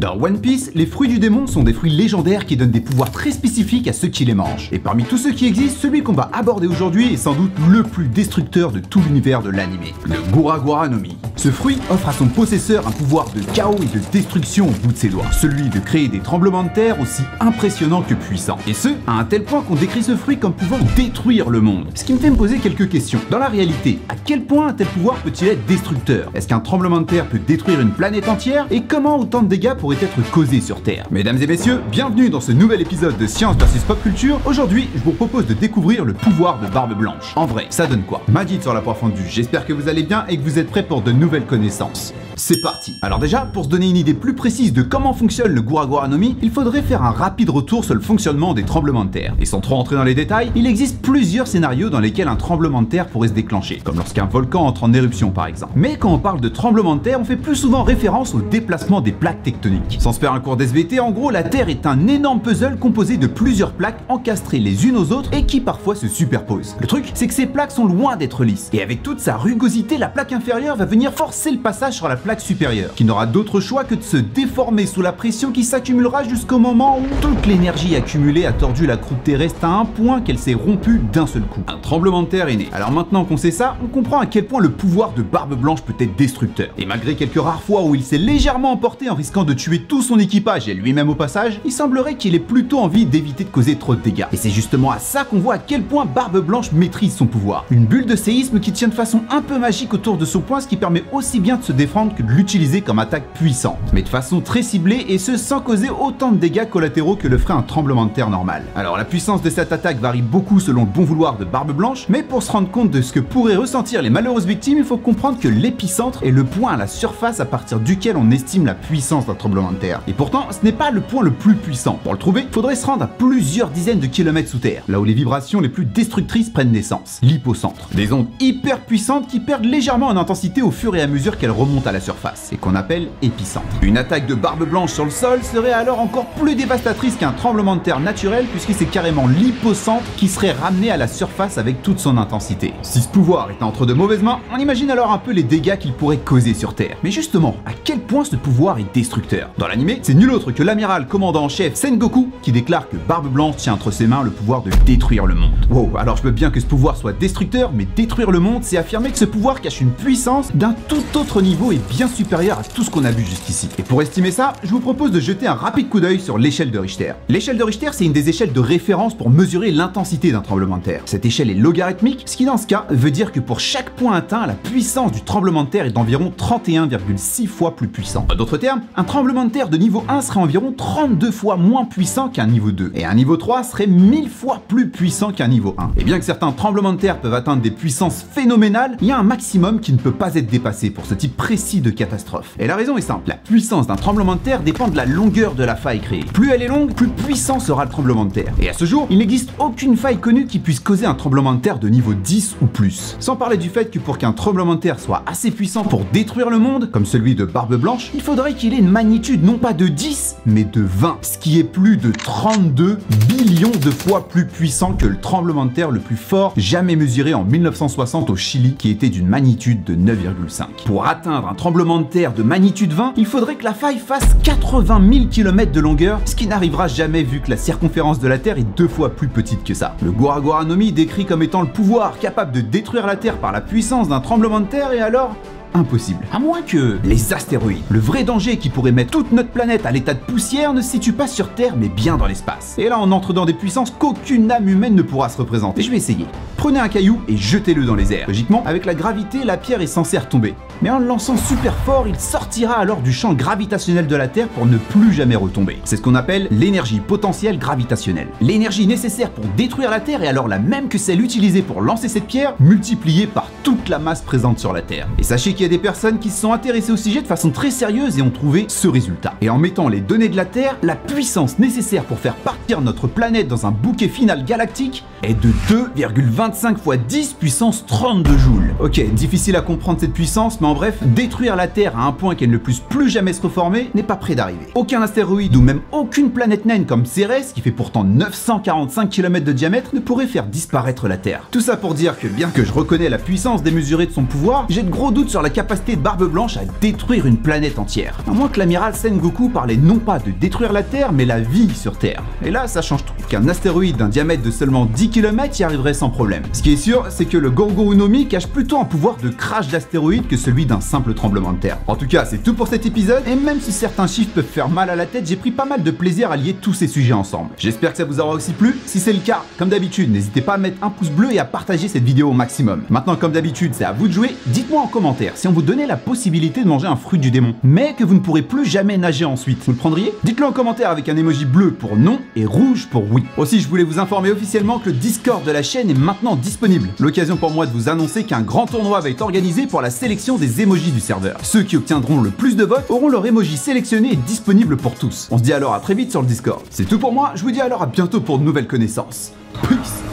Dans One Piece, les fruits du démon sont des fruits légendaires qui donnent des pouvoirs très spécifiques à ceux qui les mangent. Et parmi tous ceux qui existent, celui qu'on va aborder aujourd'hui est sans doute le plus destructeur de tout l'univers de l'anime, le Gura no Mi. Ce fruit offre à son possesseur un pouvoir de chaos et de destruction au bout de ses doigts, celui de créer des tremblements de terre aussi impressionnants que puissants. Et ce, à un tel point qu'on décrit ce fruit comme pouvant détruire le monde. Ce qui me fait me poser quelques questions. Dans la réalité, à quel point un tel pouvoir peut-il être destructeur? Est-ce qu'un tremblement de terre peut détruire une planète entière? Et comment autant de dégâts pourraient être causés sur Terre? Mesdames et messieurs, bienvenue dans ce nouvel épisode de Science vs Pop Culture. Aujourd'hui, je vous propose de découvrir le pouvoir de Barbe Blanche. En vrai, ça donne quoi? Majid sur la poire fondue, j'espère que vous allez bien et que vous êtes prêts pour de nouvelles connaissances. C'est parti. Alors déjà, pour se donner une idée plus précise de comment fonctionne le Gura no Mi, il faudrait faire un rapide retour sur le fonctionnement des tremblements de terre. Et sans trop entrer dans les détails, il existe plusieurs scénarios dans lesquels un tremblement de terre pourrait se déclencher, comme lorsqu'un volcan entre en éruption par exemple. Mais quand on parle de tremblement de terre, on fait plus souvent référence au déplacement des plaques tectoniques. Sans se faire un cours d'SVT, en gros, la Terre est un énorme puzzle composé de plusieurs plaques encastrées les unes aux autres et qui parfois se superposent. Le truc, c'est que ces plaques sont loin d'être lisses. Et avec toute sa rugosité, la plaque inférieure va venir forcer le passage sur la plaque supérieure, qui n'aura d'autre choix que de se déformer sous la pression qui s'accumulera jusqu'au moment où toute l'énergie accumulée a tordu la croûte terrestre à un point qu'elle s'est rompue d'un seul coup. Un tremblement de terre est né. Alors maintenant qu'on sait ça, on comprend à quel point le pouvoir de Barbe Blanche peut être destructeur. Et malgré quelques rares fois où il s'est légèrement emporté en risquant de tuer tout son équipage et lui-même au passage, il semblerait qu'il ait plutôt envie d'éviter de causer trop de dégâts. Et c'est justement à ça qu'on voit à quel point Barbe Blanche maîtrise son pouvoir. Une bulle de séisme qui tient de façon un peu magique autour de son poing, ce qui permet aussi bien de se défendre que de l'utiliser comme attaque puissante, mais de façon très ciblée et ce sans causer autant de dégâts collatéraux que le ferait un tremblement de terre normal. Alors la puissance de cette attaque varie beaucoup selon le bon vouloir de Barbe Blanche, mais pour se rendre compte de ce que pourraient ressentir les malheureuses victimes, il faut comprendre que l'épicentre est le point à la surface à partir duquel on estime la puissance d'un tremblement de terre. Et pourtant, ce n'est pas le point le plus puissant. Pour le trouver, il faudrait se rendre à plusieurs dizaines de kilomètres sous terre, là où les vibrations les plus destructrices prennent naissance, l'hypocentre. Des ondes hyper puissantes qui perdent légèrement en intensité au fur et à mesure qu'elles remontent à la surface, et qu'on appelle épicentre. Une attaque de Barbe Blanche sur le sol serait alors encore plus dévastatrice qu'un tremblement de terre naturel, puisque c'est carrément l'hypocentre qui serait ramené à la surface avec toute son intensité. Si ce pouvoir est entre de mauvaises mains, on imagine alors un peu les dégâts qu'il pourrait causer sur Terre. Mais justement, à quel point ce pouvoir est destructeur? Dans l'anime, c'est nul autre que l'amiral commandant en chef Sengoku qui déclare que Barbe Blanche tient entre ses mains le pouvoir de détruire le monde. Wow, alors je veux bien que ce pouvoir soit destructeur, mais détruire le monde, c'est affirmer que ce pouvoir cache une puissance d'un tout autre niveau et bien supérieure à tout ce qu'on a vu jusqu'ici. Et pour estimer ça, je vous propose de jeter un rapide coup d'œil sur l'échelle de Richter. L'échelle de Richter, c'est une des échelles de référence pour mesurer l'intensité d'un tremblement de terre. Cette échelle est logarithmique, ce qui dans ce cas veut dire que pour chaque point atteint, la puissance du tremblement de terre est d'environ 31,6 fois plus puissant. En d'autres termes, un tremblement de terre de niveau 1 serait environ 32 fois moins puissant qu'un niveau 2, et un niveau 3 serait 1000 fois plus puissant qu'un niveau 1. Et bien que certains tremblements de terre peuvent atteindre des puissances phénoménales, il y a un maximum qui ne peut pas être dépassé pour ce type précis de catastrophe. Et la raison est simple, la puissance d'un tremblement de terre dépend de la longueur de la faille créée. Plus elle est longue, plus puissant sera le tremblement de terre. Et à ce jour, il n'existe aucune faille connue qui puisse causer un tremblement de terre de niveau 10 ou plus. Sans parler du fait que pour qu'un tremblement de terre soit assez puissant pour détruire le monde, comme celui de Barbe Blanche, il faudrait qu'il ait une magnitude non pas de 10, mais de 20, ce qui est plus de 32 billions de fois plus puissant que le tremblement de terre le plus fort jamais mesuré en 1960 au Chili, qui était d'une magnitude de 9,5. Pour atteindre un tremblement de terre de magnitude 20, il faudrait que la faille fasse 80 000 km de longueur, ce qui n'arrivera jamais vu que la circonférence de la Terre est 2 fois plus petite que ça. Le Gura no Mi décrit comme étant le pouvoir capable de détruire la Terre par la puissance d'un tremblement de terre et alors impossible. À moins que les astéroïdes, le vrai danger qui pourrait mettre toute notre planète à l'état de poussière, ne se situe pas sur Terre mais bien dans l'espace. Et là on entre dans des puissances qu'aucune âme humaine ne pourra se représenter. Je vais essayer. Prenez un caillou et jetez-le dans les airs. Logiquement, avec la gravité, la pierre est censée retomber. Mais en le lançant super fort, il sortira alors du champ gravitationnel de la Terre pour ne plus jamais retomber. C'est ce qu'on appelle l'énergie potentielle gravitationnelle. L'énergie nécessaire pour détruire la Terre est alors la même que celle utilisée pour lancer cette pierre, multipliée par toute la masse présente sur la Terre. Et sachez qu'il y a des personnes qui se sont intéressées au sujet de façon très sérieuse et ont trouvé ce résultat. Et en mettant les données de la Terre, la puissance nécessaire pour faire partir notre planète dans un bouquet final galactique est de 2,25 25 x 10 puissance 32 joules. Ok, difficile à comprendre cette puissance, mais en bref, détruire la Terre à un point qu'elle ne puisse plus jamais se reformer n'est pas près d'arriver. Aucun astéroïde ou même aucune planète naine comme Cérès, qui fait pourtant 945 km de diamètre, ne pourrait faire disparaître la Terre. Tout ça pour dire que bien que je reconnais la puissance démesurée de son pouvoir, j'ai de gros doutes sur la capacité de Barbe Blanche à détruire une planète entière. À moins que l'amiral Sengoku parlait non pas de détruire la Terre, mais la vie sur Terre. Et là, ça change tout. Qu'un astéroïde d'un diamètre de seulement 10 km y arriverait sans problème. Ce qui est sûr, c'est que le Gorgo Unomi cache plutôt un pouvoir de crash d'astéroïde que celui d'un simple tremblement de terre. En tout cas, c'est tout pour cet épisode, et même si certains chiffres peuvent faire mal à la tête, j'ai pris pas mal de plaisir à lier tous ces sujets ensemble. J'espère que ça vous aura aussi plu. Si c'est le cas, comme d'habitude, n'hésitez pas à mettre un pouce bleu et à partager cette vidéo au maximum. Maintenant, comme d'habitude, c'est à vous de jouer. Dites-moi en commentaire si on vous donnait la possibilité de manger un fruit du démon, mais que vous ne pourrez plus jamais nager ensuite. Vous le prendriez? Dites-le en commentaire avec un emoji bleu pour non et rouge pour oui. Aussi, je voulais vous informer officiellement que le Discord de la chaîne est maintenant disponible. L'occasion pour moi de vous annoncer qu'un grand tournoi va être organisé pour la sélection des emojis du serveur. Ceux qui obtiendront le plus de votes auront leur emoji sélectionné et disponible pour tous. On se dit alors à très vite sur le Discord. C'est tout pour moi, je vous dis alors à bientôt pour de nouvelles connaissances. Peace.